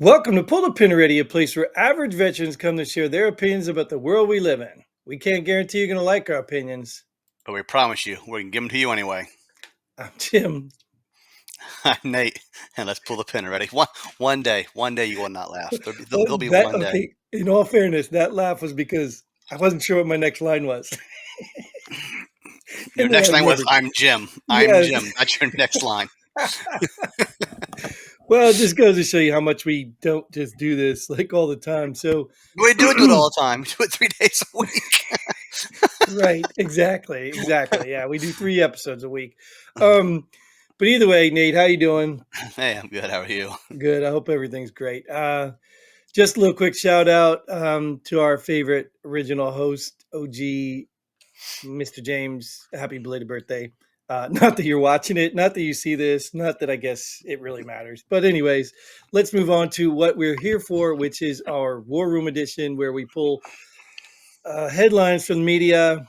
Welcome to Pull the Pin Already, a place where average veterans come to share their opinions about the world we live in. We can't guarantee you're going to like our opinions. But we promise you, we can give them to you anyway. I'm Tim. I'm Nate, and let's pull the pin already. One day you will not laugh. There'll be one day. Okay, in all fairness, that laugh was because I wasn't sure what my next line was. Your And then I next line was, remembered. "I'm Jim. I'm Yes. Jim." That's your next line. Well, it just goes to show you how much we don't just do this like all the time. So, We do it all the time. We do it 3 days a week. right, exactly. Yeah, we do 3 episodes a week. But either way, Nate, how you doing? Hey, I'm good. How are you? Good. I hope everything's great. Just a little quick shout out to our favorite original host, OG, Mr. James. Happy belated birthday. Not that you're watching it, not that you see this, not that I guess it really matters. But, anyways, let's move on to what we're here for, which is our War Room edition, where we pull headlines from the media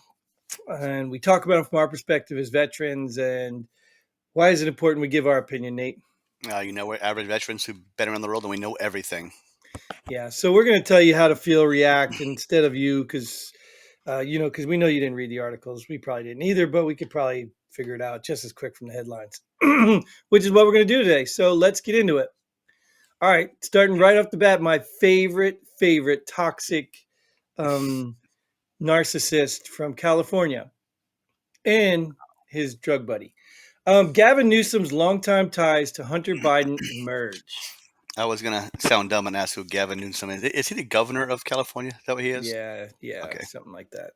and we talk about them from our perspective as veterans. And why is it important we give our opinion, Nate? We're average veterans who've been around the world, and we know everything. Yeah, so we're going to tell you how to feel, react instead of you, because because we know you didn't read the articles. We probably didn't either, but we could probably figure it out just as quick from the headlines, which is what we're going to do today. So let's get into it. All right, starting right off the bat, my favorite toxic narcissist from California and his drug buddy. Gavin Newsom's longtime ties to Hunter Biden emerge. I was gonna sound dumb and ask who Gavin Newsom is. Is he the governor of California? Is that what he is? Yeah, Okay. something like that.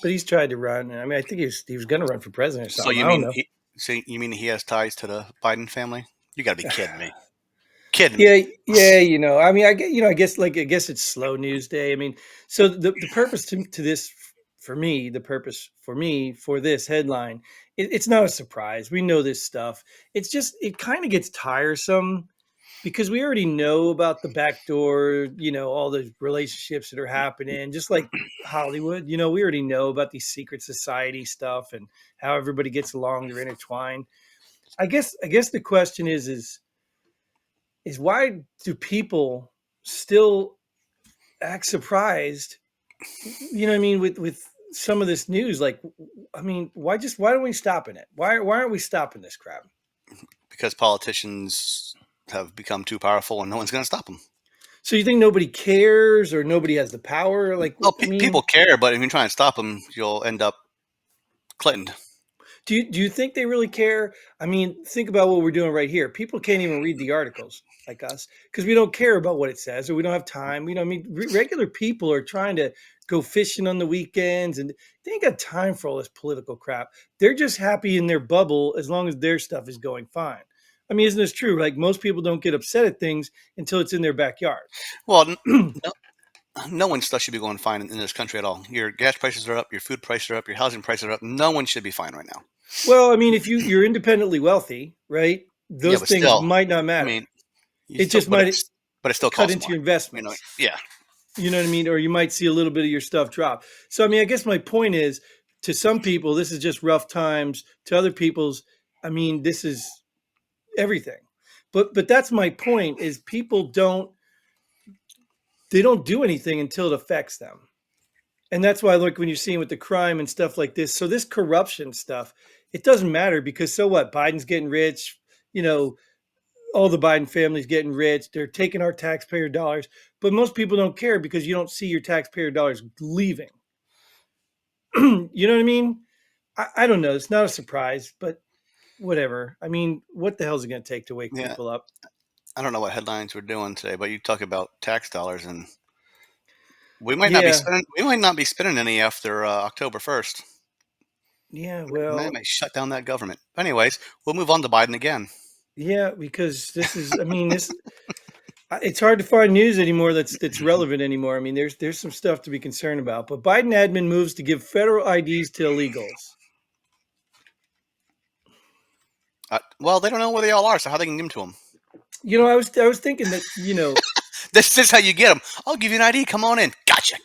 But he's tried to run. I mean, I think he was going to run for president or So something. you I don't mean know. you mean he has ties to the Biden family? You got to be kidding me. Kidding me. Yeah. I mean, I guess it's slow news day. I mean, so the purpose to this for me, the purpose for me for this headline, it's not a surprise. We know this stuff. It's just it kind of gets tiresome because we already know about the backdoor, all the relationships that are happening, just like Hollywood. We already know about these secret society stuff and how everybody gets along. They're intertwined. I guess the question is why do people still act surprised? You know what I mean? With some of this news, like, I mean, why don't we stop in it? Why aren't we stopping this crap? Because politicians have become too powerful and no one's going to stop them. So you think nobody cares or nobody has the power? Like, Well, I mean, people care, but if you try and stop them, you'll end up Clinton. do you think they really care? I mean, think about what we're doing right here. People can't even read the articles like us because we don't care about what it says or we don't have time. I mean, regular people are trying to go fishing on the weekends and they ain't got time for all this political crap. They're just happy in their bubble as long as their stuff is going fine. I mean, isn't this true? Like most people don't get upset at things until it's in their backyard. Well, no one's stuff should be going fine in this country at all. Your gas prices are up, your food prices are up, your housing prices are up. No one should be fine right now. Well, I mean, if you're independently wealthy, right? Those but things still, might not I matter. mean, It just might but it still cut costs into more. your investments. Yeah. You know what I mean? Or you might see a little bit of your stuff drop. So, I mean, I guess my point is to some people, this is just rough times. To other people's, I mean, this is everything. But that's my point is people don't do anything until it affects them. And that's why, like, when you're seeing with the crime and stuff like this, so this corruption stuff, it doesn't matter because so what? Biden's getting rich, all the Biden family's getting rich. They're taking our taxpayer dollars, but most people don't care because you don't see your taxpayer dollars leaving. You know what I mean? I don't know. It's not a surprise, but whatever. I mean, what the hell is it going to take to wake people up? I don't know what headlines we're doing today, but you talk about tax dollars, and we might not be spending any after October 1st. Yeah, well, They might shut down that government. Anyways, we'll move on to Biden again. Yeah, because this is. I mean, this. It's hard to find news anymore that's relevant anymore. I mean, there's some stuff to be concerned about. But Biden admin moves to give federal IDs to illegals. Well, they don't know where they all are, so how they can give them to them? I was thinking that this is how you get them. I'll give you an ID. Come on in. Gotcha.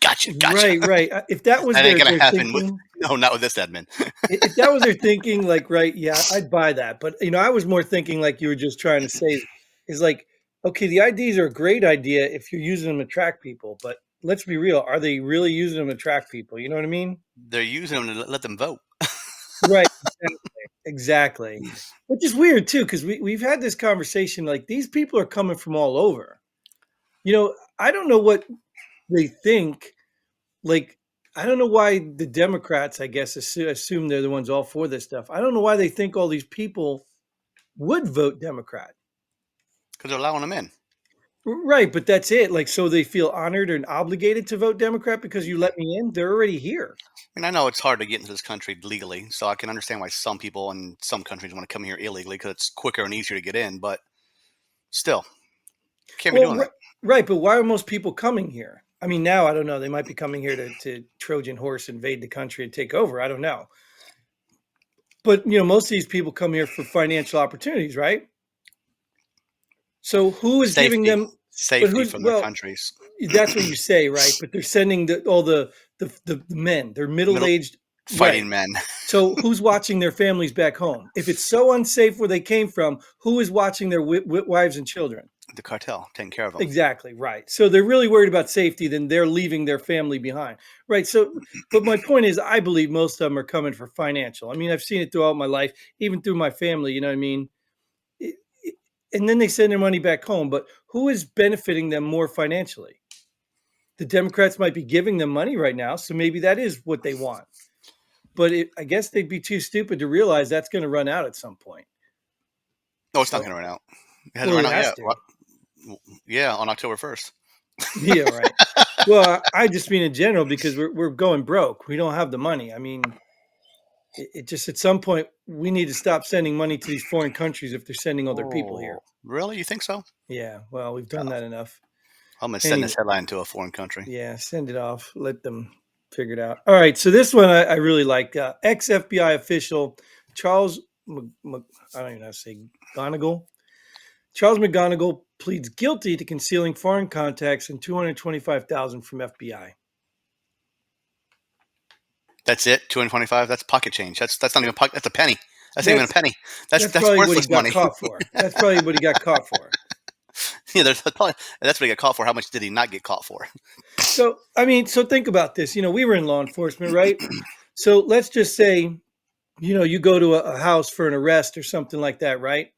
Right. If that was that ain't gonna happen. Thinking, no, not with this admin. If that was their thinking, like, right, yeah, I'd buy that. But I was more thinking like you were just trying to say is like Okay, the IDs are a great idea if you're using them to track people, but let's be real, are they really using them to track people? You know what I mean? They're using them to let them vote. Right, exactly, exactly. Which is weird too, because we've had this conversation, like, these people are coming from all over. I don't know what they think, like, I don't know why the Democrats, I guess, assume they're the ones all for this stuff. I don't know why they think all these people would vote Democrat. Because they're allowing them in. Right, but that's it. Like, so they feel honored and obligated to vote Democrat because you let me in? They're already here. I mean, I know it's hard to get into this country legally, so I can understand why some people in some countries want to come here illegally because it's quicker and easier to get in. But still, can't be Well, doing that. right, but why are most people coming here? I mean, now I don't know. They might be coming here to Trojan horse invade the country and take over. I don't know. But, most of these people come here for financial opportunities, right? So who is giving Safety, them, but safety who's, from their well, countries. that's what you say, right? But they're sending all the men. They're Middle middle-aged, right? fighting men. So who's watching their families back home? If it's so unsafe where they came from, who is watching their wives and children? The cartel taking care of them. Exactly, right. So they're really worried about safety, then they're leaving their family behind. Right. So, but my point is, I believe most of them are coming for financial. I mean, I've seen it throughout my life, even through my family, you know what I mean? It- it- and then they send their money back home. But who is benefiting them more financially? The Democrats might be giving them money right now. So maybe that is what they want. But I guess they'd be too stupid to realize that's going to run out at some point. No, it's not So, going to run out. It hasn't well, run it out has yet. to. Yeah, on October 1st. Yeah, right. Well, I just mean in general because we're going broke. We don't have the money. I mean, it just at some point we need to stop sending money to these foreign countries if they're sending all their people Oh, here. really? You think so? Yeah, well, we've done Oh, that enough. I'm going to send Anyway, this headline to a foreign country. yeah, send it off. Let them figure it out. All right, so this one I really like. Ex FBI official Charles, I don't even know how to say McGonigal. Charles McGonigal pleads guilty to concealing foreign contacts and 225,000 from FBI. That's it. 225. That's pocket change. That's not even pocket. That's a penny. That's not even a That's penny. That's That's that's probably what he worthless got money. caught for. That's probably what he got caught for. Yeah, there's probably, that's what he got caught for. How much did he not get caught for? So, I mean, so think about this. We were in law enforcement, right? So let's just say, you go to a house for an arrest or something like that, right?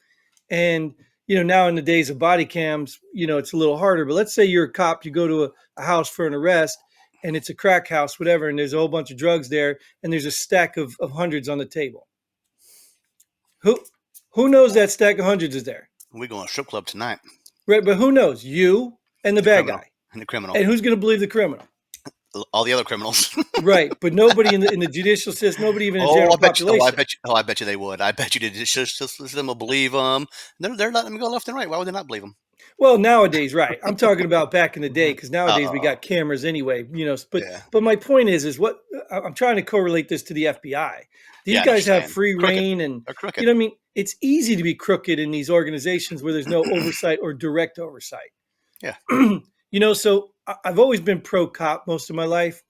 And, now in the days of body cams, it's a little harder. But let's say you're a cop, you go to a house for an arrest and it's a crack house, whatever, and there's a whole bunch of drugs there and there's a stack of hundreds on the table. Who who knows that stack of hundreds is there? We going to a strip club tonight. Right, but who knows? You and the The bad criminal guy. and the criminal. And who's going to believe the criminal? All the other criminals. Right, but nobody in the judicial system, nobody even in the Oh, general I bet you. Oh, I population. bet you. Oh, I bet you they would. I bet you the judicial system will believe them. They're letting them go left and right. Why would they not believe them? Well, nowadays, right? I'm talking about back in the day because nowadays we Oh, got cameras anyway. But yeah, my point is what I'm trying to correlate this to the FBI. yeah. These I know guys what you're have saying. free Crooked. reign, and They're crooked. what I mean. It's easy to be crooked in these organizations where there's no oversight or direct oversight. Yeah. So I've always been pro cop most of my life.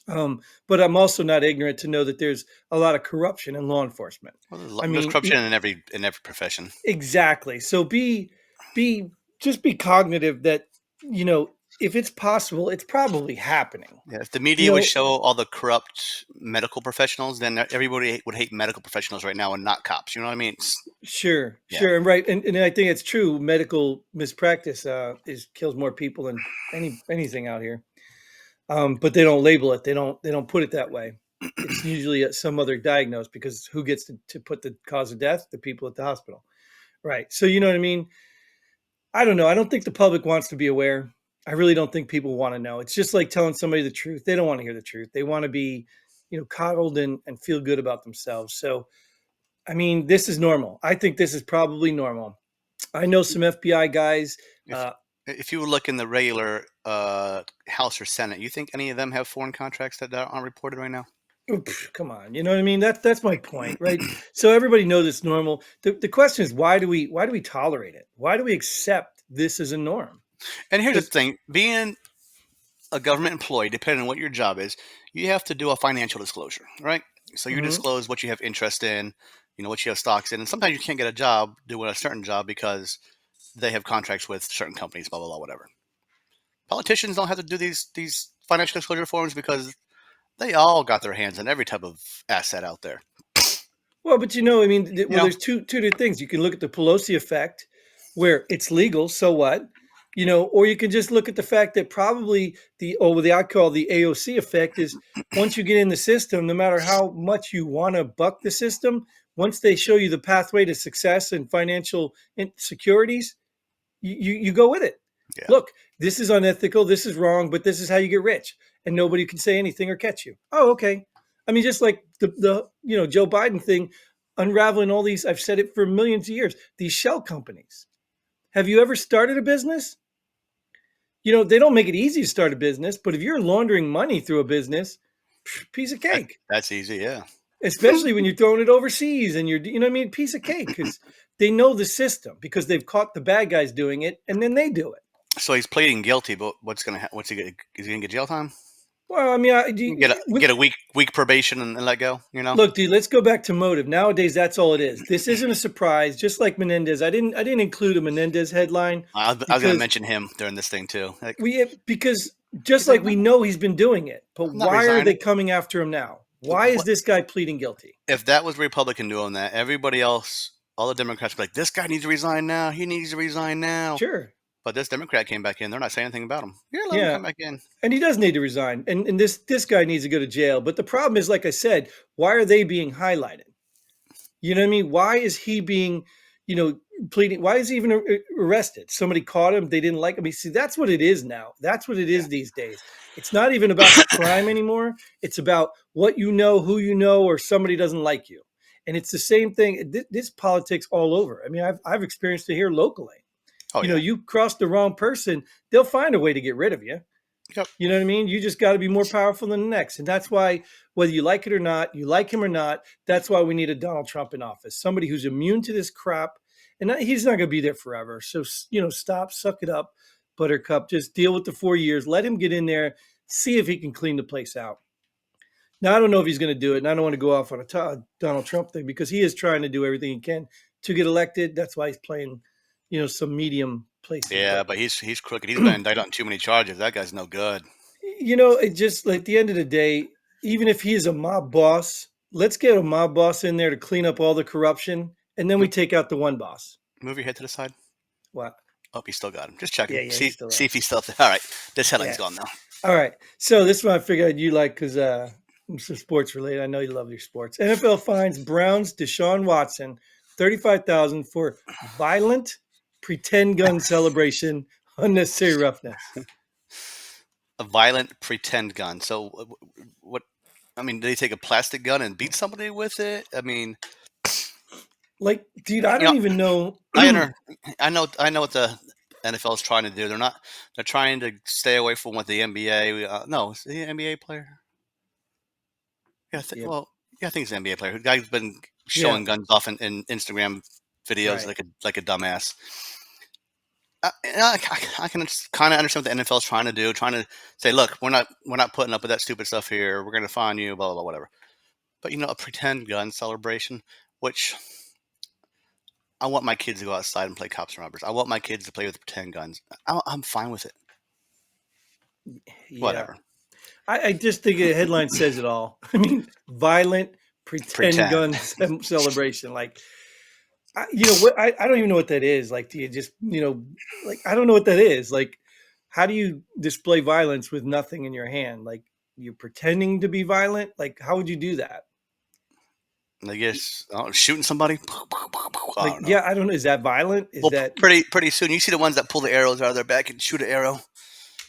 But I'm also not ignorant to know that there's a lot of corruption in law enforcement. Well, I there's mean, corruption in every profession. exactly. So be just be cognitive that you know if it's possible, it's probably happening. Yeah, if the You media would know, show all the corrupt medical professionals, then everybody would hate medical professionals right now and not cops. You know what I mean? sure, Yeah, sure, and right, and I think it's true. Medical mispractice is kills more people than anything out here. But they don't label it. They don't put it that way. It's usually some other diagnosed because who gets to put the cause of death? The people at the hospital. Right. So you know what I mean? I don't know. I don't think the public wants to be aware. I really don't think people want to know. It's just like telling somebody the truth. They don't want to hear the truth. They want to be, coddled and feel good about themselves. So, I mean, this is normal. I think this is probably normal. I know some FBI guys. if Uh, if you look in the regular House or Senate, you think any of them have foreign contracts that aren't reported right now? Come on, you know what I mean? That's my point, right? So everybody knows it's normal. The question is why do we tolerate it? Why do we accept this as a norm? And here's the Because thing: being a government employee, depending on what your job is, you have to do a financial disclosure, right? So you disclose what you have interest in, what you have stocks in, and sometimes you can't get a job doing a certain job because they have contracts with certain companies, blah blah blah, whatever. Politicians don't have to do these financial disclosure forms because they all got their hands on every type of asset out there. Well, but I mean, You well, know, there's two different things. You can look at the Pelosi effect, where it's legal, so what? Or you can just look at the fact that probably what I call the AOC effect is once you get in the system, no matter how much you want to buck the system, once they show you the pathway to success and financial securities, you go with it. yeah. Look, this is unethical, this is wrong, but this is how you get rich, and nobody can say anything or catch you. Oh, okay. I mean, just like the Joe Biden thing, unraveling all these. I've said it for millions of years. These shell companies. Have you ever started a business? They don't make it easy to start a business, but if you're laundering money through a business, piece of cake. That's easy, yeah. Especially when you're throwing it overseas and what I mean, piece of cake, because they know the system because they've caught the bad guys doing it, and then they do it. So he's pleading guilty, but what's he gonna is he gonna get jail time? Well, I mean, Get a week probation and let go. look, dude. Let's go back to motive. Nowadays, that's all it is. This isn't a surprise. Just like Menendez, I didn't include a Menendez headline I was gonna because mention him during this thing too. Like, because just he's like, like no, we know he's been doing it, but I'm not why are they resigning. coming after him now? Why is What this guy pleading guilty? if that was a Republican doing that? Everybody else, all the Democrats, would be like, this guy needs to resign now. He needs to resign now. Sure, But this Democrat came back in. They're not saying anything about him. Yeah, let him yeah, come back in. and he does need to resign, and this guy needs to go to jail. But the problem is, like I said, why are they being highlighted? You know what I mean? Why is he being, you know, pleading? Why is he even arrested? Somebody caught him. They didn't like him. See, that's what it is now. That's what it Yeah. is these days. It's not even about the crime anymore. It's about what you know, who you know, or somebody doesn't like you. And it's the same thing. This politics all over. I mean, I've experienced it here locally. Oh yeah. You cross the wrong person, they'll find a way to get rid of you. Yep. You know what I mean? You just got to be more powerful than the next. And that's why, whether you like it or not, you like him or not, that's why we need a Donald Trump in office. Somebody who's immune to this crap. And he's not going to be there forever. So, stop, suck it up, Buttercup. Just deal with the 4 years. Let him get in there, see if he can clean the place out. Now, I don't know if he's going to do it. And I don't want to go off on a Donald Trump thing because he is trying to do everything he can to get elected. That's why he's playing, some medium places. Yeah, but he's crooked. He's been indicted on too many charges. That guy's no good. It just like at the end of the day, even if he is a mob boss, let's get a mob boss in there to clean up all the corruption, and then we take out the one boss. Move your head to the side. What? Oh, he still got him. Just checking. Yeah, See he's still see there. if he's still there. All right. This headline's Yeah. gone now. All right. So this one I figured you like because some sports related. I know you love your sports. NFL fines Browns Deshaun Watson $35,000 for violent pretend gun celebration, unnecessary roughness. A violent pretend gun. So what? I mean, did they take a plastic gun and beat somebody with it? I mean, Like, dude, I you don't know, even know. I know what the NFL is trying to do. They're trying to stay away from what the NBA. No, is he an NBA player? Yeah, Yeah. well, yeah, I think he's an NBA player. The guy's been Yeah. showing guns off in Instagram videos Right. like a dumbass. I can kind of understand what the NFL is trying to do, trying to say, look, we're not putting up with that stupid stuff here. We're going to fine you, blah, blah, blah, whatever. But a pretend gun celebration, which I want my kids to go outside and play cops and robbers. I want my kids to play with pretend guns. I'm fine with it. Yeah. Whatever. I just think the headline says it all. I mean, violent pretend gun celebration. Like, I don't even know what that is. Like, do you just, like, I don't know what that is. Like, how do you display violence with nothing in your hand? Like, you're pretending to be violent. Like, how would you do that? I guess shooting somebody. I Like, don't know. yeah, I don't know. Is that violent? Is Well, that pretty soon you see the ones that pull the arrows out of their back and shoot an arrow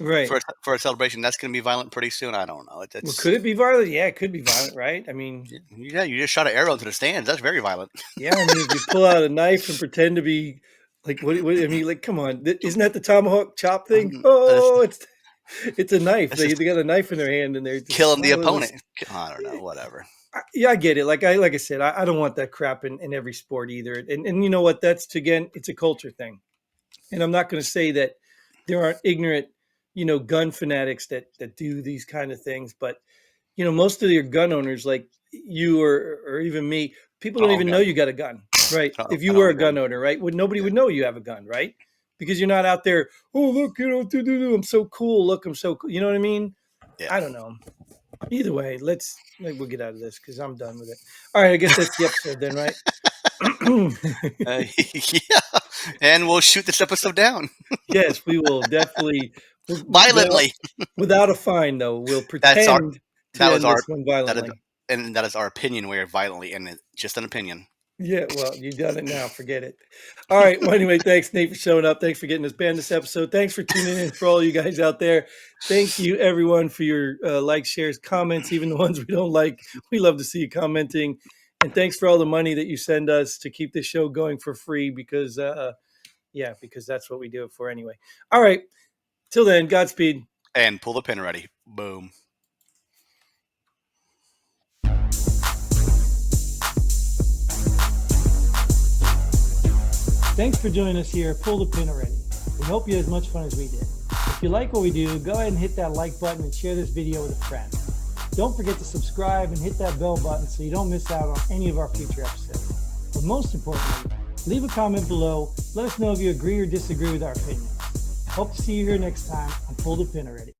right? for a celebration. That's going to be violent pretty soon. I don't know. Well, could it be violent? Yeah, it could be violent, right? I mean, yeah, you just shot an arrow into the stands. That's very violent. yeah, I mean, if you pull out a knife and pretend to be like, what I mean, like, come on, isn't that the tomahawk chop thing? Oh, it's a knife. They got a knife in their hand and they're just killing the opponent. I don't know, whatever. Yeah, I get it. Like I said, I don't want that crap in every sport either. And you know what? Again, it's a culture thing. And I'm not going to say that there aren't ignorant, gun fanatics that do these kind of things, but most of your gun owners, like you or even me, people don't even know you got a gun, right? If you were a gun owner, right? Nobody would know you have a gun, right? because you're not out there. Oh, look, I'm so cool. Look, I'm so cool. You know what I mean? Yeah. I don't know. Either way, we'll get out of this because I'm done with it. All right, I guess that's the episode then, right? Yeah. And we'll shoot this episode down Yes, we will definitely violently. without a fine though. We'll That's our pretend that to was end our this one that is violently. and that is our opinion. We're violently in it. Just an opinion. Yeah, well, you done it now. Forget it. All right. Well, anyway, thanks, Nate, for showing up. Thanks for getting us banned this episode. Thanks for tuning in for all you guys out there. Thank you, everyone, for your likes, shares, comments, even the ones we don't like. We love to see you commenting. And thanks for all the money that you send us to keep this show going for free because, because that's what we do it for anyway. All right. Till then, Godspeed. And pull the pin ready. Boom. Thanks for joining us here. Pull the pin already. We hope you had as much fun as we did. If you like what we do, go ahead and hit that like button and share this video with a friend. Don't forget to subscribe and hit that bell button so you don't miss out on any of our future episodes. But most importantly, leave a comment below. Let us know if you agree or disagree with our opinions. Hope to see you here next time on Pull the Pin Already.